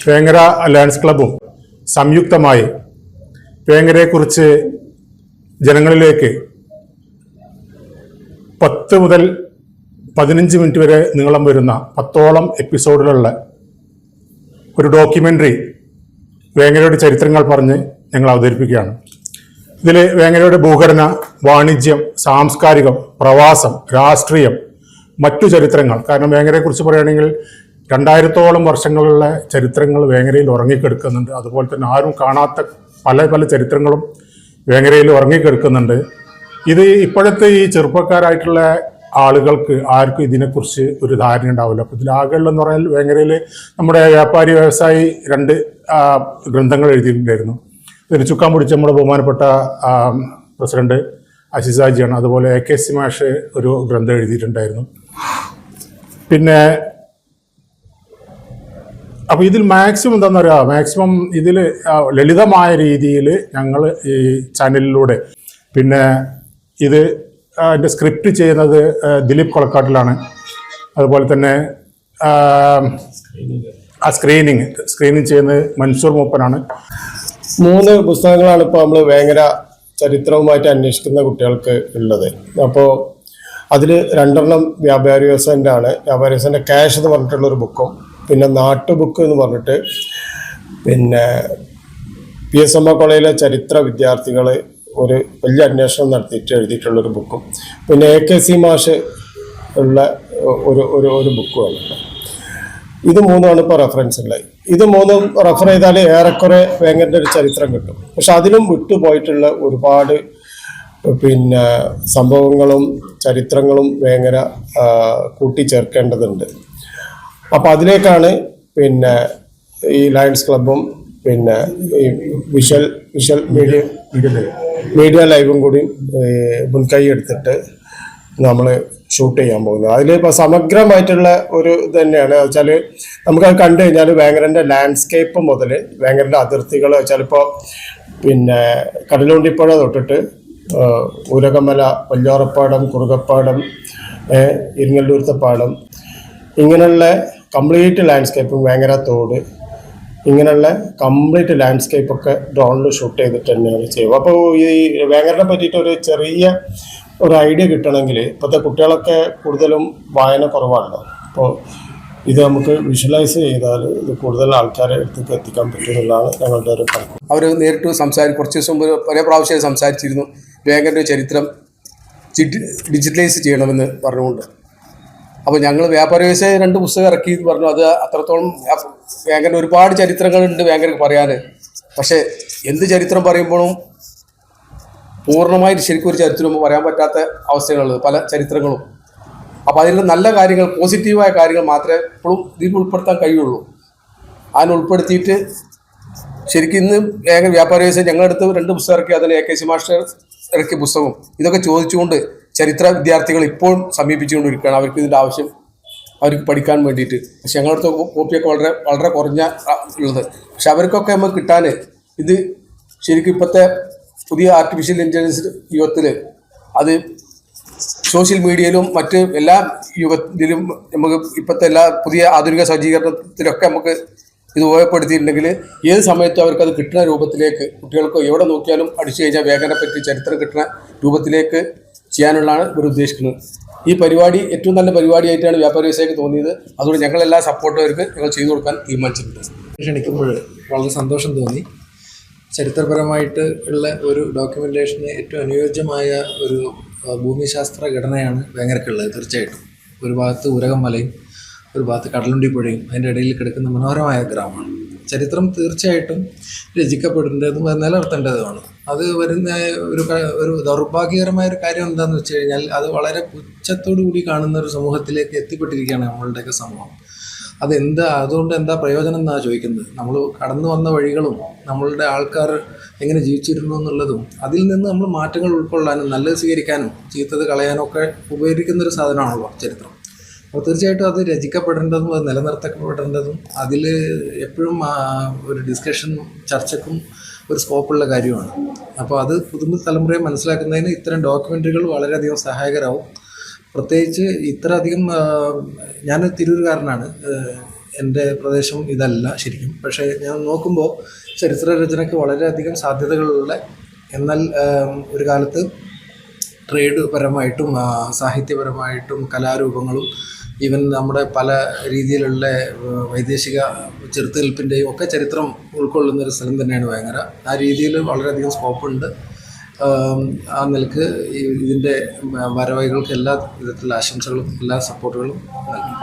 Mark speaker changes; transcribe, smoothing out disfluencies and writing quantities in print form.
Speaker 1: Vengara lions ക്ലബ്ബും സംയുക്തമായി വേങ്ങരയെക്കുറിച്ച് ജനങ്ങളിലേക്ക് 10 മുതൽ 15 മിനിറ്റ് വരെ നീളം വരുന്ന 10ഓളം എപ്പിസോഡുകളുള്ള ഒരു ഡോക്യുമെൻ്ററി വേങ്ങരയുടെ ചരിത്രങ്ങൾ പറഞ്ഞ് ഞങ്ങൾ അവതരിപ്പിക്കുകയാണ്. ഇതിൽ വേങ്ങരയുടെ ഭൂഘടന, വാണിജ്യം, സാംസ്കാരികം, പ്രവാസം, രാഷ്ട്രീയം, മറ്റു ചരിത്രങ്ങൾ, കാരണം വേങ്ങരയെക്കുറിച്ച് പറയുകയാണെങ്കിൽ 2000ഓളം വർഷങ്ങളുള്ള ചരിത്രങ്ങൾ വേങ്ങരയിൽ ഉറങ്ങിക്കെടുക്കുന്നുണ്ട്. അതുപോലെ തന്നെ ആരും കാണാത്ത പല പല ചരിത്രങ്ങളും വേങ്ങരയിൽ ഉറങ്ങിക്കെടുക്കുന്നുണ്ട്. ഇത് ഇപ്പോഴത്തെ ഈ ചെറുപ്പക്കാരായിട്ടുള്ള ആളുകൾക്ക് ആർക്കും ഇതിനെക്കുറിച്ച് ഒരു ധാരണ ഉണ്ടാവില്ല. അപ്പോൾ ഇതിലാകെയുള്ളതെന്ന് പറഞ്ഞാൽ വേങ്ങരയിൽ നമ്മുടെ വ്യാപാരി വ്യവസായി 2 ഗ്രന്ഥങ്ങൾ എഴുതിയിട്ടുണ്ടായിരുന്നു. ഇതിന് ചുക്കാൻ പിടിച്ച് നമ്മുടെ ബഹുമാനപ്പെട്ട പ്രസിഡന്റ് അസിസാജിയാണ്. അതുപോലെ AK മാഷ് ഒരു ഗ്രന്ഥം എഴുതിയിട്ടുണ്ടായിരുന്നു. പിന്നെ അപ്പോൾ ഇതിൽ മാക്സിമം എന്താണെന്ന് പറയുക, മാക്സിമം ഇതിൽ ലളിതമായ രീതിയിൽ ഞങ്ങൾ ഈ ചാനലിലൂടെ, പിന്നെ ഇത് അതിൻ്റെ സ്ക്രിപ്റ്റ് ചെയ്യുന്നത് ദിലീപ് കൊളക്കാട്ടിലാണ്. അതുപോലെ തന്നെ സ്ക്രീനിങ് ചെയ്യുന്നത് മൻസൂർ മൂപ്പനാണ്.
Speaker 2: 3 പുസ്തകങ്ങളാണ് ഇപ്പോൾ നമ്മൾ വേങ്ങര ചരിത്രവുമായിട്ട് അന്വേഷിക്കുന്ന കുട്ടികൾക്ക് ഉള്ളത്. അപ്പോൾ അതിൽ 2 വ്യാപാരി വ്യവസായൻ്റെ ആണ്. വ്യാപാരി വ്യവസായൻ്റെ ക്യാഷ് എന്ന് പറഞ്ഞിട്ടുള്ളൊരു ബുക്കും, പിന്നെ നാട്ടുബുക്ക് എന്ന് പറഞ്ഞിട്ട് പിന്നെ PSMA കോളേജിലെ ചരിത്ര വിദ്യാർത്ഥികൾ ഒരു വലിയ അന്വേഷണം നടത്തിയിട്ട് എഴുതിയിട്ടുള്ളൊരു ബുക്കും, പിന്നെ AKC മാഷ് ഉള്ള ഒരു ബുക്കുമാണ്. ഇത് 3ആണ് ഇപ്പോൾ റെഫറൻസ് ഉള്ളത്. ഇത് 3 റെഫർ ചെയ്താൽ ഏറെക്കുറെ വേങ്ങരൻ്റെ ഒരു ചരിത്രം കിട്ടും. പക്ഷെ അതിലും വിട്ടുപോയിട്ടുള്ള ഒരുപാട് പിന്നെ സംഭവങ്ങളും ചരിത്രങ്ങളും വേങ്ങര കൂട്ടിച്ചേർക്കേണ്ടതുണ്ട്. അപ്പോൾ അതിലേക്കാണ് പിന്നെ ഈ ലയൺസ് ക്ലബ്ബും പിന്നെ ഈ വിഷ്വൽ മീഡിയ ലൈവും കൂടി മുൻകൈ എടുത്തിട്ട് നമ്മൾ ഷൂട്ട് ചെയ്യാൻ പോകുന്നത്. അതിലിപ്പോൾ സമഗ്രമായിട്ടുള്ള ഒരു ഇത് തന്നെയാണ്. വെച്ചാൽ നമുക്കത് കണ്ടു കഴിഞ്ഞാൽ വേങ്ങരൻ്റെ ലാൻഡ്സ്കേപ്പ് മുതൽ വേങ്ങരൻ്റെ അതിർത്തികൾ വെച്ചാൽ ഇപ്പോൾ പിന്നെ കടലുണ്ടിപ്പുഴ തൊട്ടിട്ട് ഊരകമല, വല്ലോറപ്പാടം, കുറുകപ്പാടം, ഇരിങ്ങല്ലൂർത്തപ്പാടം, ഇങ്ങനെയുള്ള കംപ്ലീറ്റ് ലാൻഡ്സ്കേപ്പും, വേങ്ങര തോട്, ഇങ്ങനെയുള്ള കംപ്ലീറ്റ് ലാൻഡ്സ്കേപ്പൊക്കെ ഡ്രോണിൽ ഷൂട്ട് ചെയ്തിട്ട് തന്നെയാണ് ചെയ്യുക. അപ്പോൾ ഈ വേങ്ങരനെ പറ്റിയിട്ട് ഒരു ചെറിയ ഒരു ഐഡിയ കിട്ടണമെങ്കിൽ ഇപ്പോഴത്തെ കുട്ടികളൊക്കെ കൂടുതലും വായന കുറവാണല്ലോ. അപ്പോൾ ഇത് നമുക്ക് വിഷ്വലൈസ് ചെയ്താൽ ഇത് കൂടുതൽ ആൾക്കാരെ അടുത്തേക്ക് എത്തിക്കാൻ പറ്റുമെന്നുള്ളതാണ് ഞങ്ങളുടെ ഒരു കണക്ക്.
Speaker 3: അവർ നേരിട്ട് കുറച്ച് ദിവസം മുമ്പ് പല പ്രാവശ്യം സംസാരിച്ചിരുന്നു വേങ്ങരൻ്റെ ചരിത്രം ഡിജിറ്റലൈസ് ചെയ്യണമെന്ന് പറഞ്ഞുകൊണ്ട്. അപ്പോൾ ഞങ്ങൾ വ്യാപാര വ്യവസായ 2 പുസ്തകം ഇറക്കി എന്ന് പറഞ്ഞു. അത് അത്രത്തോളം വേങ്ങര ഒരുപാട് ചരിത്രങ്ങളുണ്ട് വേങ്ങരക്ക് പറയാൻ. പക്ഷേ എന്ത് ചരിത്രം പറയുമ്പോഴും പൂർണ്ണമായിട്ട് ശരിക്കും ഒരു ചരിത്രം പറയാൻ പറ്റാത്ത അവസ്ഥകളുള്ളത് പല ചരിത്രങ്ങളും. അപ്പോൾ അതിൽ നല്ല കാര്യങ്ങൾ, പോസിറ്റീവായ കാര്യങ്ങൾ മാത്രമേ ഇപ്പോഴും ഇതിൽ ഉൾപ്പെടുത്താൻ കഴിയുള്ളൂ. അതിന് ഉൾപ്പെടുത്തിയിട്ട് ശരിക്കും ഇന്ന് വേങ്ങര വ്യാപാര വ്യവസായം ഞങ്ങളടുത്ത് 2 പുസ്തകം ഇറക്കി. അതിന് AKC മാസ്റ്റർ ഇറക്കിയ പുസ്തകം ഇതൊക്കെ ചോദിച്ചുകൊണ്ട് ചരിത്ര വിദ്യാർത്ഥികൾ ഇപ്പോഴും സമീപിച്ചുകൊണ്ടിരിക്കുകയാണ്. അവർക്ക് ഇതിൻ്റെ ആവശ്യം, അവർക്ക് പഠിക്കാൻ വേണ്ടിയിട്ട്. പക്ഷെ ഞങ്ങളടുത്ത് കോപ്പിയൊക്കെ വളരെ കുറഞ്ഞ ഉള്ളത്. പക്ഷെ അവർക്കൊക്കെ നമുക്ക് കിട്ടാൻ ഇത് ശരിക്കും ഇപ്പോഴത്തെ പുതിയ ആർട്ടിഫിഷ്യൽ ഇൻ്റലിജൻസ് യുഗത്തിൽ അത് സോഷ്യൽ മീഡിയയിലും മറ്റ് എല്ലാ യുഗത്തിലും നമുക്ക് ഇപ്പോഴത്തെ എല്ലാ പുതിയ ആധുനിക സജ്ജീകരണത്തിലൊക്കെ നമുക്ക് ഇത് ഉപയോഗപ്പെടുത്തിയിട്ടുണ്ടെങ്കിൽ ഏത് സമയത്തും അവർക്കത് കിട്ടുന്ന രൂപത്തിലേക്ക്, കുട്ടികൾക്ക് എവിടെ നോക്കിയാലും അടിച്ചു കഴിഞ്ഞാൽ വേഗനെ പറ്റി ചരിത്രം കിട്ടുന്ന രൂപത്തിലേക്ക് ചെയ്യാനുള്ളതാണ് ഇവർ ഉദ്ദേശിക്കുന്നത്. ഈ പരിപാടി ഏറ്റവും നല്ല പരിപാടിയായിട്ടാണ് വ്യാപാര വ്യവസായിക്ക് തോന്നിയത്. അതുകൊണ്ട് ഞങ്ങളെല്ലാ സപ്പോർട്ടും അവർക്ക് ഞങ്ങൾ ചെയ്തു കൊടുക്കാൻ തീരുമാനിച്ചിട്ടുണ്ട്.
Speaker 4: ക്ഷണിക്കുമ്പോൾ വളരെ സന്തോഷം തോന്നി. ചരിത്രപരമായിട്ട് ഉള്ള ഒരു ഡോക്യുമെൻറ്റേഷന് ഏറ്റവും അനുയോജ്യമായ ഒരു ഭൂമിശാസ്ത്ര ഘടനയാണ് വേങ്ങരക്കുള്ളത്. തീർച്ചയായിട്ടും ഒരു ഭാഗത്ത് ഊരകം മലയും ഒരു ഭാഗത്ത് കടലുണ്ടി പുഴയും അതിൻ്റെ ഇടയിൽ കിടക്കുന്ന മനോഹരമായ ഗ്രാമമാണ്. ചരിത്രം തീർച്ചയായിട്ടും രചിക്കപ്പെടേണ്ടതും നിലനിർത്തേണ്ടതുമാണ്. അത് വരുന്ന ഒരു ദൗർഭാഗ്യകരമായൊരു കാര്യം എന്താണെന്ന് വെച്ച് കഴിഞ്ഞാൽ അത് വളരെ പുച്ഛത്തോടു കൂടി കാണുന്ന ഒരു സമൂഹത്തിലേക്ക് എത്തിപ്പെട്ടിരിക്കുകയാണ് നമ്മളുടെയൊക്കെ സമൂഹം. അതുകൊണ്ട് എന്താ പ്രയോജനം എന്നാണ് ചോദിക്കുന്നത്. നമ്മൾ കടന്നു വന്ന വഴികളും നമ്മളുടെ ആൾക്കാർ എങ്ങനെ ജീവിച്ചിരുന്നു എന്നുള്ളതും അതിൽ നിന്ന് നമ്മൾ മാറ്റങ്ങൾ ഉൾക്കൊള്ളാനും നല്ലത് സ്വീകരിക്കാനും ചീത്തത് കളയാനും ഒക്കെ ഉപകരിക്കുന്നൊരു സാധനമാണല്ലോ ചരിത്രം. അപ്പോൾ തീർച്ചയായിട്ടും അത് രചിക്കപ്പെടേണ്ടതും അത് നിലനിർത്തപ്പെടേണ്ടതും അതിൽ എപ്പോഴും ഒരു ഡിസ്കഷനും ചർച്ചക്കും ഒരു സ്കോപ്പുള്ള കാര്യമാണ്. അപ്പോൾ അത് പുതുമുൻ തലമുറയെ മനസ്സിലാക്കുന്നതിന് ഇത്തരം ഡോക്യുമെൻ്ററികൾ വളരെയധികം സഹായകരാവും. പ്രത്യേകിച്ച് ഇത്ര അധികം ഞാൻ തിരൂരുകാരനാണ്. എൻ്റെ പ്രദേശം ഇതല്ല ശരിക്കും. പക്ഷേ ഞാൻ നോക്കുമ്പോൾ ചരിത്രരചനയ്ക്ക് വളരെയധികം സാധ്യതകളുള്ള, എന്നാൽ ഒരു കാലത്ത് ട്രേഡ് പരമായിട്ടും സാഹിത്യപരമായിട്ടും കലാരൂപങ്ങളും ഈവൻ നമ്മുടെ പല രീതിയിലുള്ള വൈദേശിക ചെറുത്തുനിൽപ്പിൻ്റെയും ഒക്കെ ചരിത്രം ഉൾക്കൊള്ളുന്നൊരു സ്ഥലം തന്നെയാണ് വേങ്ങര. ആ രീതിയിൽ വളരെയധികം സ്കോപ്പുണ്ട്. ആ നിലക്ക് ഇതിൻ്റെ വരവൈകൾക്ക് എല്ലാ വിധത്തിലുള്ള ആശംസകളും എല്ലാ സപ്പോർട്ടുകളും നൽകും.